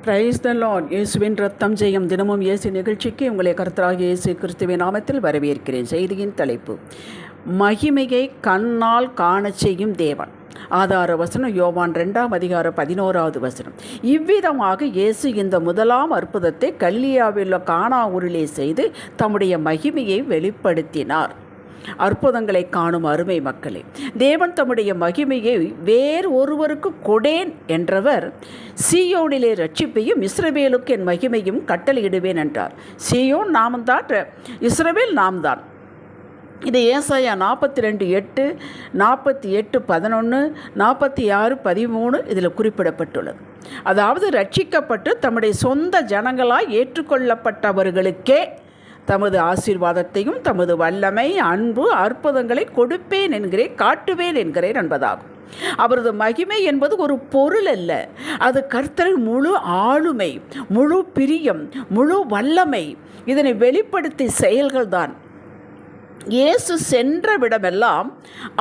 Praise the Lord. இயேசுவின் ரத்தம் ஜெயம். தினமும் இயேசு நிகழ்ச்சிக்கு உங்களை கர்த்தராகிய இயேசு கிறிஸ்துவின் நாமத்தில் வரவேற்கிறேன். செய்தியின் தலைப்பு, மகிமையை கண்ணால் காணச் செய்யும் தேவன். ஆதார வசனம் யோவான் 2:11. இவ்விதமாக இயேசு இந்த முதலாம் அற்புதத்தை கலிலேயாவில் கானா ஊரிலே செய்து தம்முடைய மகிமையை வெளிப்படுத்தினார். அற்புதங்களை காணும் அருமை மக்களே, தேவன் தம்முடைய மகிமையை வேறு ஒருவருக்கு கொடேன் என்றவர் சீயோனிலே ரட்சிப்பையும் இஸ்ரவேலுக்கு என் மகிமையும் கட்டளையிடுவேன் என்றார். சீயோன் நாம்தான், இஸ்ரவேல் நாம்தான். இது ஏசாயா 42:8, 48:11, 46:13 இதில் குறிப்பிடப்பட்டுள்ளது. அதாவது ரட்சிக்கப்பட்டு தம்முடைய சொந்த ஜனங்களாய் ஏற்றுக்கொள்ளப்பட்டவர்களுக்கே தமது ஆசீர்வாதத்தையும் தமது வல்லமை, அன்பு, அற்புதங்களை கொடுப்பேன் என்கிறேன், காட்டுவேன் என்கிறேன் என்பதாகும். அவரது மகிமை என்பது ஒரு பொருள் அல்ல, அது கர்த்தரின் முழு ஆளுமை, முழு பிரியம், முழு வல்லமை. இதனை வெளிப்படுத்திய செயல்கள்தான். இயேசு சென்ற விடமெல்லாம்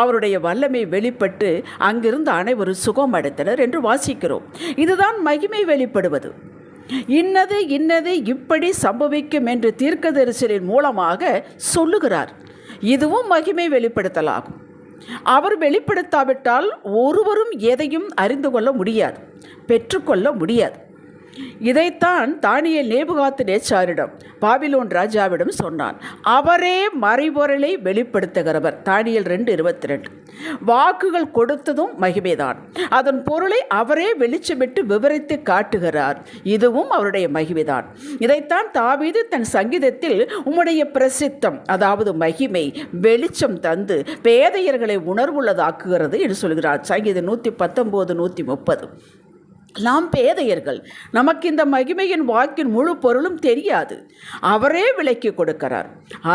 அவருடைய வல்லமை வெளிப்பட்டு அங்கிருந்து அனைவரும் சுகம் அடைந்தனர் என்று வாசிக்கிறோம். இதுதான் மகிமை வெளிப்படுவது. இன்னது இன்னது இப்படி சம்பவிக்கும் என்று தீர்க்கதரிசனின் மூலமாக சொல்லுகிறார். இதுவும் மகிமை வெளிப்படுத்தலாகும். அவர் வெளிப்படுத்தாவிட்டால் ஒருவரும் எதையும் அறிந்து கொள்ள முடியாது, பெற்றுக்கொள்ள முடியாது. இதைத்தான் தானியேல் நேபுகாத்நேச்சாரிடம், பாபிலோன் ராஜாவிடம் சொன்னான். அவரே மறைபொருளை வெளிப்படுத்துகிறவர். தானியேல் 2:22. வாக்குகள் கொடுத்ததும் மகிமைதான். அதன் பொருளை அவரே வெளிச்சமிட்டு விவரித்து காட்டுகிறார். இதுவும் அவருடைய மகிமைதான். இதைத்தான் தாவீது தன் சங்கீதத்தில் உம்முடைய பிரசித்தம், அதாவது மகிமை, வெளிச்சம் தந்து பேதையர்களை உணர்வுள்ளதாக்குகிறது என்று சொல்கிறார். சங்கீதம் 119, 130. நாம் பேதையர்கள், நமக்கு இந்த மகிமையின் வாக்கின் முழு பொருளும் தெரியாது. அவரே விளக்கி கொடுக்கிறார்.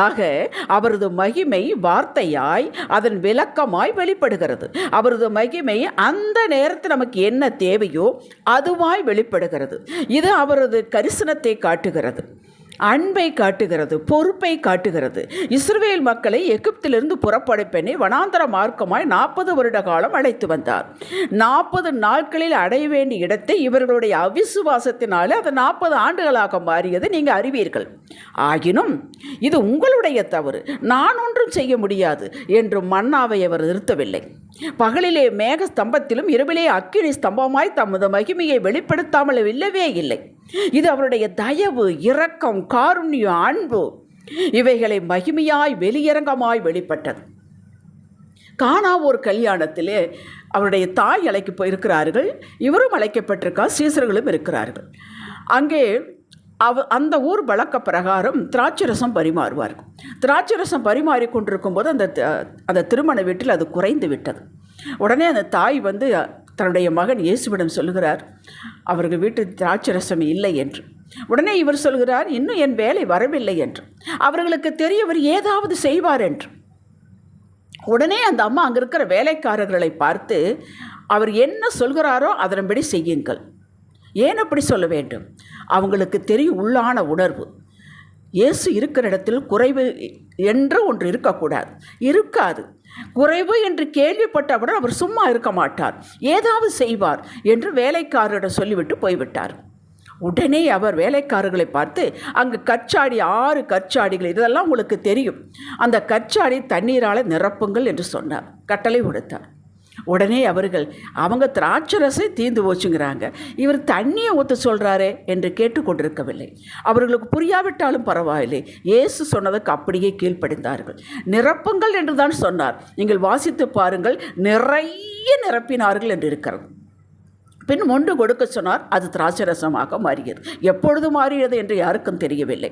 ஆக அவரது மகிமை வார்த்தையாய், அதன் விளக்கமாய் வெளிப்படுகிறது. அவரது மகிமை அந்த நேரத்தில் நமக்கு என்ன தேவையோ அதுவாய் வெளிப்படுகிறது. இது அவரது கரிசனத்தை காட்டுகிறது, அன்பை காட்டுகிறது, பொறுப்பை காட்டுகிறது. இஸ்ரவேல் மக்களை எகிப்திலிருந்து புறப்படைப்பெண்ணை வனாந்தர மார்க்கமாய் 40 வருட காலம் அழைத்து வந்தார். 40 நாட்களில் அடைய வேண்டிய இடத்தை இவர்களுடைய அவிசுவாசத்தினாலே அது 40 ஆண்டுகளாக மாறியது நீங்கள் அறிவீர்கள். ஆகினும் இது உங்களுடைய தவறு, நான் ஒன்றும் செய்ய முடியாது என்று மன்னாவை அவர் நிறுத்தவில்லை. பகலிலே மேக ஸ்தம்பத்திலும் இரவிலே அக்கினி ஸ்தம்பமாய் தமது மகிமையை வெளிப்படுத்தாமல் இல்லவே இல்லை. இது அவருடைய தயவு, இரக்கம், காருண்யம், அன்பு, இவைகளை மகிமையாய் வெளியரங்கமாய் வெளிப்பட்டது. கானா ஒரு கல்யாணத்திலே அவருடைய தாய் அழைக்க இருக்கிறார்கள், இவரும் அழைக்கப்பட்டிருக்கார், சீசர்களும் இருக்கிறார்கள். அங்கே அந்த ஊர் வழக்க பிரகாரம் திராட்சரசம் பரிமாறுவார்கள். திராட்சரசம் பரிமாறி கொண்டிருக்கும் போது அந்த திருமண வீட்டில் அது குறைந்து விட்டது. உடனே அந்த தாய் தன்னுடைய மகன் இயேசுவிடம் சொல்லுகிறார், அவர்கள் வீட்டில் திராட்சரசம் இல்லை என்று. உடனே இவர் சொல்கிறார், இன்னும் என் வேலை வரவில்லை என்று. அவர்களுக்கு தெரியவர் ஏதாவது செய்வார் என்று. உடனே அந்த அம்மா அங்கே இருக்கிற வேலைக்காரர்களை பார்த்து, அவர் என்ன சொல்கிறாரோ அதன்படி செய்யுங்கள். ஏன் அப்படி சொல்ல வேண்டும்? அவங்களுக்கு தெரியும் உள்ளான உணர்வு. இயேசு இருக்கிற இடத்தில் குறைவு என்று ஒன்று இருக்கக்கூடாது, இருக்காது. குறைவு என்று கேள்விப்பட்டவுடன் அவர் சும்மா இருக்க மாட்டார், ஏதாவது செய்வார் என்று வேலைக்காரரிடம் சொல்லிவிட்டு போய்விட்டார். உடனே அவர் வேலைக்காரர்களை பார்த்து, அங்கு கற்சாடி 6 கற்சாடிகள், இதெல்லாம் உங்களுக்கு தெரியும், அந்த கற்சாடி தண்ணீரால் நிரப்புங்கள் என்று சொன்னார், கட்டளை கொடுத்தார். உடனே அவங்க திராட்சரசை தீர்ந்து போச்சுங்கிறாங்க, இவர் தண்ணியை ஊற்ற சொல்கிறாரே என்று கேட்டுக்கொண்டிருக்கவில்லை. அவர்களுக்கு புரியாவிட்டாலும் பரவாயில்லை, இயேசு சொன்னதுக்கு அப்படியே கீழ்ப்படிந்தார்கள். நிரப்புங்கள் என்று தான் சொன்னார். நீங்கள் வாசித்து பாருங்கள், நிறைய நிரப்பினார்கள் என்று இருக்கிறது. பின் மொண்டு கொடுக்க சொன்னார், அது திராட்சரசமாக மாறியது. எப்பொழுது மாறியது என்று யாருக்கும் தெரியவில்லை.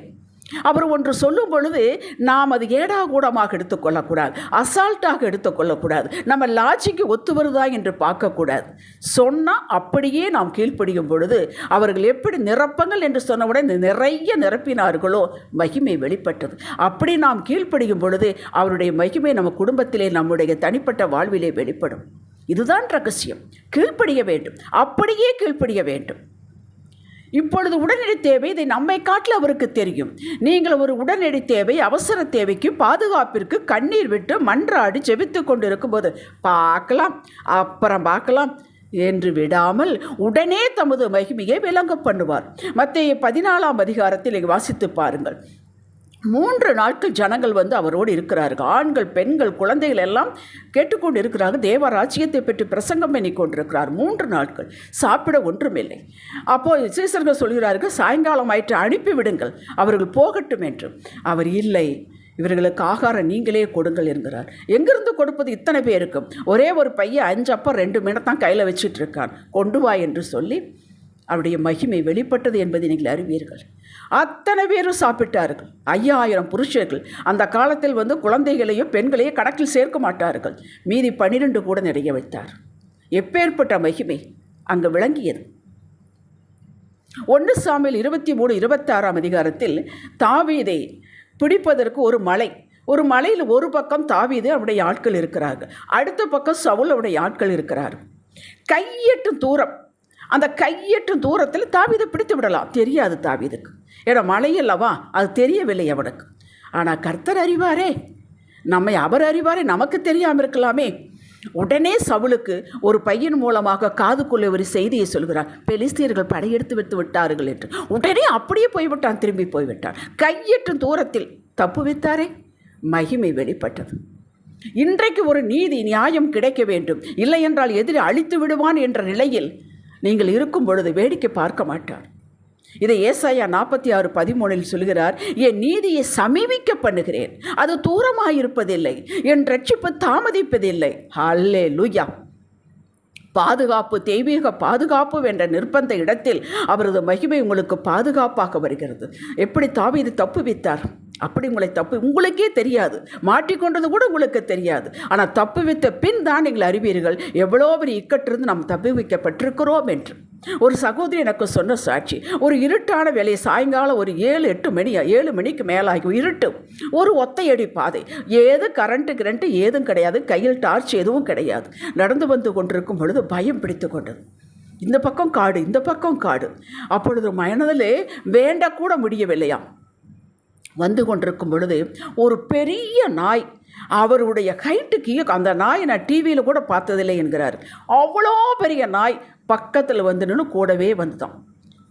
அவர் ஒன்று சொல்லும் பொழுது நாம் அது ஏடாகூடமாக எடுத்துக்கொள்ளக்கூடாது, அசால்ட்டாக எடுத்துக்கொள்ளக்கூடாது, நம்ம லாஜிக்கு ஒத்து வருதா என்று பார்க்கக்கூடாது. சொன்னால் அப்படியே நாம் கீழ்ப்படியும் பொழுது அவர்கள் எப்படி நிரப்பங்கள் என்று சொன்னவுடன் நிறைய நிரப்பினார்களோ மகிமை வெளிப்பட்டது. அப்படி நாம் கீழ்ப்படியும் பொழுது அவருடைய மகிமை நம்ம குடும்பத்திலே, நம்முடைய தனிப்பட்ட வாழ்விலே வெளிப்படும். இதுதான் ரகசியம். கீழ்ப்படிய வேண்டும், அப்படியே கீழ்ப்படிய வேண்டும். இப்பொழுது உடனடி தேவை, இதை நம்மை காட்டில் அவருக்கு தெரியும். நீங்கள் ஒரு உடனடி தேவை, அவசர தேவைக்கு, பாதுகாப்பிற்கு கண்ணீர் விட்டு மன்றாடி ஜெபித்து கொண்டு இருக்கும்போது பார்க்கலாம், அப்புறம் பார்க்கலாம் என்று விடாமல் உடனே தமது மகிமையை விளங்க பண்ணுவார். மத்தேயு 14ஆம் அதிகாரத்தில் வாசித்து பாருங்கள். 3 நாட்கள் ஜனங்கள் அவரோடு இருக்கிறார்கள். ஆண்கள், பெண்கள், குழந்தைகள் எல்லாம் கேட்டுக்கொண்டு இருக்கிறார்கள். தேவ ராஜ்யத்தை பற்றி பிரசங்கம் பண்ணி கொண்டிருக்கிறார். 3 நாட்கள் சாப்பிட ஒன்றுமில்லை. அப்போது சீசர்கள் சொல்கிறார்கள், சாயங்காலம் ஆயிற்று, அனுப்பிவிடுங்கள், அவர்கள் போகட்டும் என்று. அவர் இல்லை, இவர்களுக்கு ஆகாரம் நீங்களே கொடுங்கள் என்கிறார். எங்கிருந்து கொடுப்பது இத்தனை பேருக்கும்? ஒரே ஒரு பையன் 5 அப்பம் 2 மீனை தான் கையில் வச்சிட்டு இருக்கான், கொண்டு வா என்று சொல்லி அவருடைய மகிமை வெளிப்பட்டது என்பதை நீங்கள் அறிவீர்கள். அத்தனை பேரும் சாப்பிட்டார்கள். 5000 புருஷர்கள். அந்த காலத்தில் குழந்தைகளையும் பெண்களையும் கணக்கில் சேர்க்க மாட்டார்கள். மீதி 12 கூட நிறைய வைத்தார். எப்பேற்பட்ட மகிமை அங்கு விளங்கியது. 1 சாமுவேல் 23:26ஆம் அதிகாரத்தில் தாவீதை பிடிப்பதற்கு ஒரு மலையில் ஒரு பக்கம் தாவீது அவருடைய ஆட்கள் இருக்கிறார்கள், அடுத்த பக்கம் சவுல் அவருடைய ஆட்கள் இருக்கிறார்கள். கையெட்டும் தூரம், அந்த கையெட்டும் தூரத்தில் தாவீதை பிடித்து விடலாம், தெரியாது தாவீதுக்கு. ஏன்னா மலையல்லவா, அது தெரியவில்லை அவனுக்கு. ஆனால் கர்த்தர் அறிவாரே, அவர் அறிவாரே, நமக்கு தெரியாமல் இருக்கலாமே. உடனே சவுலுக்கு ஒரு பையன் மூலமாக காதுக்குள்ளே ஒரு செய்தியை சொல்கிறார், பெலிஸ்தியர்கள் படையெடுத்து வைத்து விட்டார்கள் என்று. உடனே அப்படியே போய்விட்டான், திரும்பி போய்விட்டான். கையெட்டும் தூரத்தில் தப்பு வைத்தாரே, மகிமை வெளிப்பட்டது. இன்றைக்கு ஒரு நீதி நியாயம் கிடைக்க வேண்டும், இல்லை என்றால் எதிரி அழித்து விடுவான் என்ற நிலையில் நீங்கள் இருக்கும் பொழுது வேடிக்கை பார்க்க மாட்டார். இதை ஏசாயா 46:13 சொல்கிறார், என் நீதியை சமீபிக்க பண்ணுகிறேன், அது தூரமாயிருப்பதில்லை, என் ரட்சிப்பு தாமதிப்பதில்லை. ஹல்லேலூயா. பாதுகாப்பு, தெய்வீக பாதுகாப்பு என்ற நிர்பந்த இடத்தில் அவரது மகிமை உங்களுக்கு பாதுகாப்பாக வருகிறது. எப்படி தாவீது தப்பு வைத்தார், அப்படி உங்களுக்கே தெரியாது, மாட்டிக்கொண்டது கூட உங்களுக்கு தெரியாது. ஆனால் தப்பு வைத்த பின் தான் நீங்கள் அறிவீர்கள் எவ்வளோ பெரிய இக்கட்டிருந்து நாம் தப்பி வைக்கப்பட்டிருக்கிறோம் என்று. ஒரு சகோதரி எனக்கு சொன்ன சாட்சி, ஒரு இருட்டான வேலையை சாயங்காலம் ஒரு 7 மணிக்கு மேலாகி இருட்டு, ஒரு ஒத்தையடி பாதை, ஏது கரண்ட்டு ஏதும் கிடையாது, கையில் டார்ச் எதுவும் கிடையாது. நடந்து வந்து கொண்டிருக்கும் பொழுது பயம் பிடித்து கொண்டது. இந்த பக்கம் காடு, இந்த பக்கம் காடு. அப்பொழுது மனதிலே வேண்டக்கூட முடியவில்லையாம். வந்து கொண்டிருக்கும் பொழுது ஒரு பெரிய நாய், அவருடைய ஹைட்டுக்கு அந்த நாயை நான் டிவியில் கூட பார்த்ததில்லை என்கிறார். அவ்வளோ பெரிய நாய் பக்கத்தில் நின்று கூடவே வந்துதான்,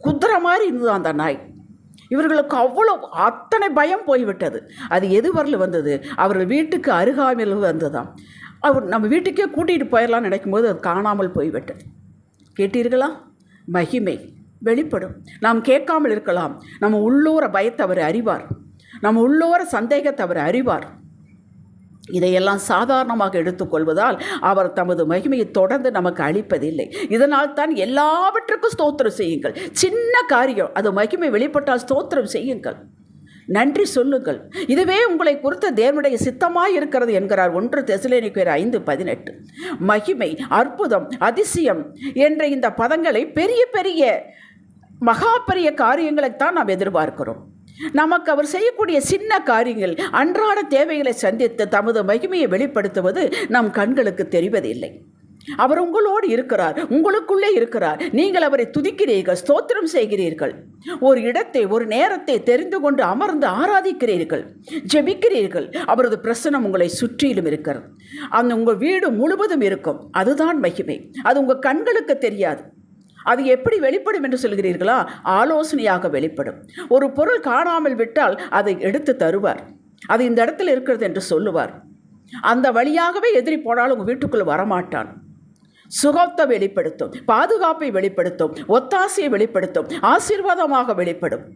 குதிரை மாதிரி இருந்தது அந்த நாய். இவர்களுக்கு அத்தனை பயம் போய்விட்டது. அது எது வரல வந்தது, அவர்கள் வீட்டுக்கு அருகாமையில் வந்ததாம். நம்ம வீட்டுக்கே கூட்டிகிட்டு போயிடலாம்னு நினைக்கும்போது அது காணாமல் போய்விட்டது. கேட்டீர்களா? மகிமை வெளிப்படும். நாம் கேட்காமல் இருக்கலாம். நம்ம உள்ளூர பயத்தை அவர் அறிவார், நம்ம உள்ளூர சந்தேகத்தை அவர் அறிவார். இதையெல்லாம் சாதாரணமாக எடுத்துக்கொள்வதால் அவர் தமது மகிமையை தொடர்ந்து நமக்கு அளிப்பதில்லை. இதனால் தான் எல்லாவற்றுக்கும் ஸ்தோத்திரம் செய்யுங்கள். சின்ன காரியம் அது மகிமை வெளிப்பட்டால் ஸ்தோத்திரம் செய்யுங்கள், நன்றி சொல்லுங்கள். இதுவே உங்களை குறித்த தேவனுடைய சித்தமாய் இருக்கிறது என்கிறார் 1 தெசலோனிக்கேயர் 5:18. மகிமை, அற்புதம், அதிசயம் என்ற இந்த பதங்களை பெரிய பெரிய மகா பெரிய காரியங்களைத்தான் நாம் எதிர்பார்க்கிறோம். நமக்கு அவர் செய்யக்கூடிய சின்ன காரியங்கள், அன்றாட தேவைகளை சந்தித்து தமது மகிமையை வெளிப்படுத்துவது நம் கண்களுக்கு தெரிவதில்லை. அவர் உங்களோடு இருக்கிறார், உங்களுக்குள்ளே இருக்கிறார். நீங்கள் அவரை துதிக்கிறீர்கள், ஸ்தோத்திரம் செய்கிறீர்கள், ஒரு இடத்தை ஒரு நேரத்தை தெரிந்து கொண்டு அமர்ந்து ஆராதிக்கிறீர்கள், ஜெபிக்கிறீர்கள். அவரது பிரசன்னம் உங்களை சுற்றிலும் இருக்கிறது. அந்த உங்கள் வீடு முழுவதும் இருக்கும். அதுதான் மகிமை. அது உங்கள் கண்களுக்கு தெரியாது. அது எப்படி வெளிப்படும் என்று சொல்கிறீர்களா? ஆலோசனையாக வெளிப்படும். ஒரு பொருள் காணாமல் விட்டால் அதை எடுத்து தருவார். அது இந்த இடத்துல இருக்கிறது என்று சொல்லுவார். அந்த வழியாகவே எதிரி போனாலும் உங்கள் வீட்டுக்குள் வரமாட்டான். சுகத்தை வெளிப்படுத்தும், பாதுகாப்பை வெளிப்படுத்தும், ஒத்தாசையை வெளிப்படுத்தும், ஆசீர்வாதமாக வெளிப்படும்.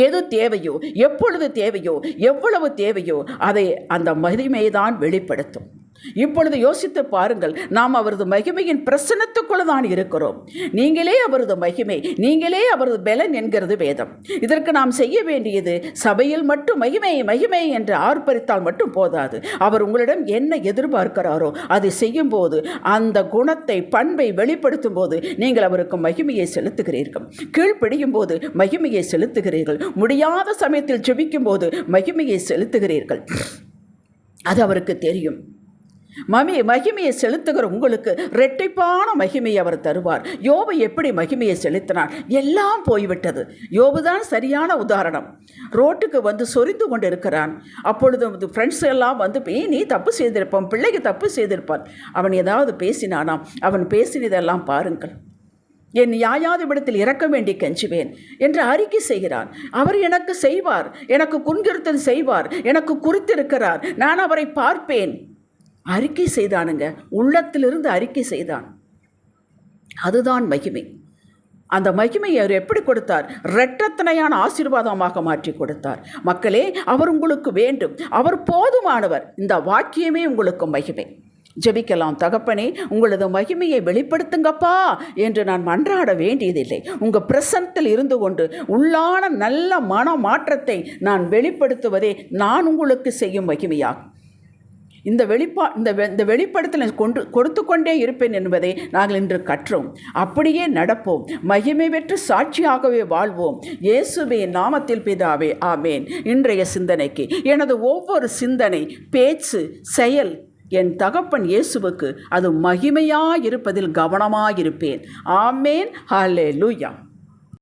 எது தேவையோ, எப்பொழுது தேவையோ, எவ்வளவு தேவையோ அதை அந்த மகிமைதான் வெளிப்படுத்தும். இப்பொழுது யோசித்து பாருங்கள், நாம் அவரது மகிமையின் பிரசன்னத்துக்குள்ள தான் இருக்கிறோம். நீங்களே அவரது மகிமை, நீங்களே அவரது பலன் என்கிறது வேதம். இதற்கு நாம் செய்ய வேண்டியது சபையில் மட்டும் மகிமை மகிமை என்று ஆர்ப்பரித்தால் மட்டும் போதாது. அவர் உங்களிடம் என்ன எதிர்பார்க்கிறாரோ அதை செய்யும் போது, அந்த குணத்தை பண்பை வெளிப்படுத்தும் போது நீங்கள் அவருக்கு மகிமையை செலுத்துகிறீர்கள். கீழ்ப்படியும் போது மகிமையை செலுத்துகிறீர்கள். முடியாத சமயத்தில் ஜெபிக்கும் போது மகிமையை செலுத்துகிறீர்கள். அது அவருக்கு தெரியும். மகிமையை செலுத்துகிற உங்களுக்கு இரட்டிப்பான மகிமையை அவர் தருவார். யோபு எப்படி மகிமையை செலுத்தினார்? எல்லாம் போய்விட்டது. யோபுதான் சரியான உதாரணம். ரோட்டுக்கு வந்து சொரிந்து கொண்டு இருக்கிறான். அப்பொழுது ஃப்ரெண்ட்ஸ் எல்லாம் வந்து நீ தப்பு செய்திருப்பான், பிள்ளைக்கு தப்பு செய்திருப்பான். அவன் ஏதாவது பேசினானாம். அவன் பேசினதெல்லாம் பாருங்கள். என் நியாயாதிபடத்தில் இறக்க வேண்டி கெஞ்சுவேன் என்று அறிக்கை செய்கிறான். அவர் எனக்கு செய்வார், எனக்கு குன்றிருத்தது செய்வார், எனக்கு குறித்திருக்கிறார், நான் அவரை பார்ப்பேன். அறிக்கை செய்தானுங்க, உள்ளத்திலிருந்து அறிக்கை செய்தான். அதுதான் மகிமை. அந்த மகிமையை அவர் எப்படி கொடுத்தார்? இரட்டத்தனையான ஆசீர்வாதமாக மாற்றி கொடுத்தார். மக்களே, அவர் உங்களுக்கு வேண்டும், அவர் போதுமானவர். இந்த வாக்கியமே உங்களுக்கு மகிமை. ஜெபிக்கலாம். தகப்பனே, உங்களது மகிமையை வெளிப்படுத்துங்கப்பா என்று நான் மன்றாட வேண்டியதில்லை. உங்கள் பிரசன்னத்தில் இருந்து கொண்டு உள்ளான நல்ல மன மாற்றத்தை நான் வெளிப்படுத்துவதே நான் உங்களுக்கு செய்யும் மகிமையாகும். இந்த வெளிப்படுத்தலை கொடுத்து கொண்டே இருப்பேன் என்பதை நாங்கள் இன்று கற்றோம். அப்படியே நடப்போம். மகிமை பெற்று சாட்சியாகவே வாழ்வோம். இயேசுவின் நாமத்தில் பிதாவே, ஆமேன். இன்றைய சிந்தனைக்கு எனது ஒவ்வொரு சிந்தனை, பேச்சு, செயல் என் தகப்பன் இயேசுவுக்கு அது மகிமையாயிருப்பதில் கவனமாயிருப்பேன். ஆமேன். ஹல்லேலூயா.